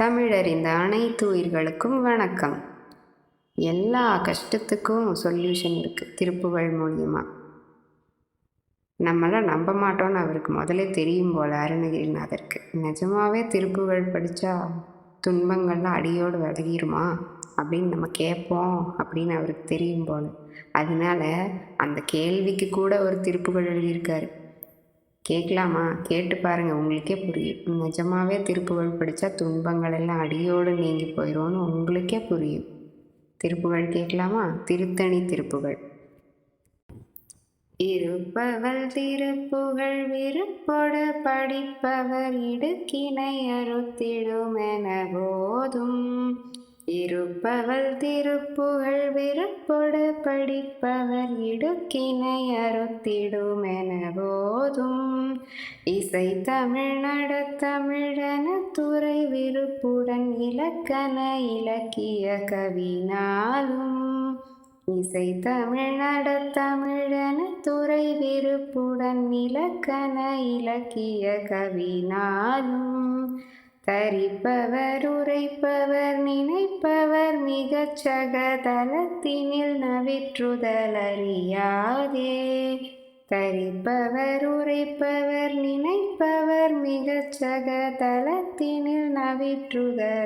தமிழறிந்த அனைத்து உயிர்களுக்கும் வணக்கம். எல்லா கஷ்டத்துக்கும் சொல்யூஷன் இருக்குது திருப்புகழ் மூலியமாக. நம்மளாம் நம்ப மாட்டோன்னு அவருக்கு முதலே தெரியும் போல் அருணகிரிநாதருக்கு. நிஜமாகவே திருப்புகழ் படித்தா துன்பங்கள்லாம் அடியோடு விலகிருமா அப்படின்னு நம்ம கேட்போம் அப்படின்னு அவருக்கு தெரியும் போல். அதனால அந்த கேள்விக்கு கூட ஒரு திருப்புகழ் எழுதியிருக்காரு. கேட்கலாமா? கேட்டு பாருங்கள், உங்களுக்கே புரியும். நிஜமாகவே திருப்புகழ் படித்தா துன்பங்கள் எல்லாம் அடியோடு நீங்கி போயிடும்னு உங்களுக்கே புரியும். திருப்புகழ் கேட்கலாமா? திருத்தணி திருப்புகழ். இருப்பவள் திருப்புகழ் விருப்பொடு படிப்பவர் இடுக்கினை அறுத்திடுமென போதும். இருப்பவள் திருப்புகழ் விருப்பொடு படிப்பவர் இடுக்கினை அறுத்திடுமென போதும். இசை தமிழ் நடத்தமிழன துறை விருப்புடன் இலக்கண இலக்கிய கவினாலும். இசை தமிழ் நடத்தமிழன துறை விருப்புடன் இலக்கண இலக்கிய கவினாலும். தரிப்பவர் உரைப்பவர் நினைப்பவர் மிகச் சகதலத்தினில் நவிற்றுதலறியாதே. தரிப்பவர் உரைப்பவர் நினைப்பவர் மிகச் சகதலத்தினில் நவிற்றுதலறியாதே.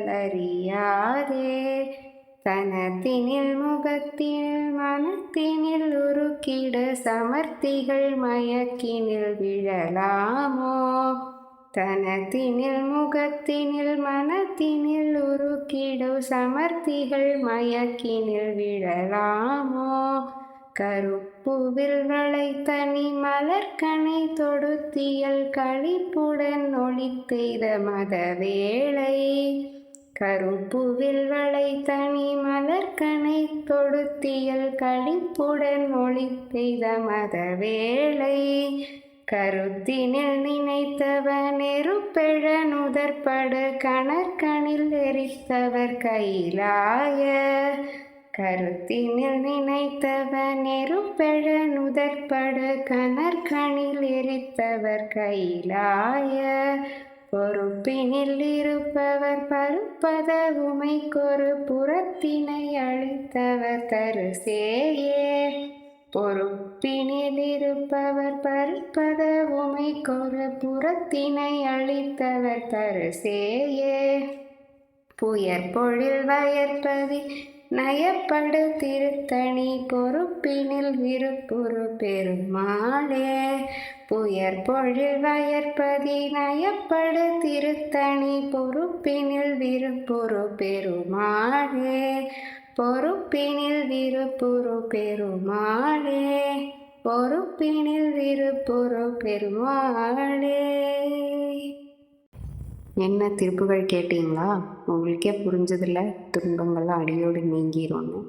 தனத்தினில் முகத்தினில் மனத்தினில் உருக்கிட சமர்த்திகள் மயக்கினில் விழலாமோ. தனத்தினில் முகத்தினில் மனத்தினில் உருக்கிடு சமர்த்திகள் மயக்கினில் விழலாமோ. கருப்புவில் வளைத்தனி மலர்கனை தொடுத்தியல் களிப்புடன் ஒளித்தெய்த மதவேளை. கருப்புவில் வளைத்தனி மலர்கனை தொடுத்தியல் களிப்புடன் ஒளித்தெய்த மதவேளை. கருத்தினில் நினைத்தவன் நெருப்பெழ நுதற்படு கணற்கணில் எரித்தவர் கைலாய. கருத்தினில் நினைத்தவன் நெருப்பெழ நுதற்படு கணற்கணில் எரித்தவர் கைலாய. பொறுப்பினில் இருப்பவர் பருப்பத உமைக்கொரு புறத்தினை அளித்தவர் தருசேயே. பொறுப்பினில் இருப்பவர் பருப்பத உமைக்கொரு புறத்தினை அளித்தவர் தருசேயே. புயற்பொழில் வயற்பதி நயப்படு திருத்தணி பொறுப்பினில் விருப்புறு பெருமாளே. புயற்பொழில் வயற்பதி நயப்படு திருத்தணி பொறுப்பினில் விருப்புறு பெருமாளே. பொறுப்பினில் விருப்புறு பெருமாளே. பொறுப்பினில் விருப்புறு பெருமாளே. என்ன திருப்புகழ் கேட்டீங்களா? உங்களுக்கே புரிஞ்சதில்ல துன்பங்கள்லாம் அடியோடு நீங்கிரும்னு.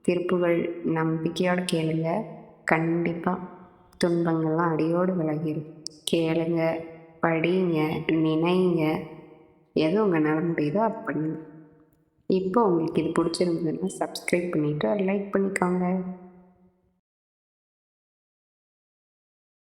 திருப்புகழ் நம்பிக்கையோடு கேளுங்க, கண்டிப்பாக துன்பங்கள்லாம் அடியோடு விலகிடும். கேளுங்க, படிங்க, நினைங்க, எது உங்களால் முடியுதோ அது பண்ணுங்க. இப்போ உங்களுக்கு இது பிடிச்சிருந்ததுன்னா சப்ஸ்கிரைப் பண்ணிவிட்டு லைக் பண்ணிக்கோங்க.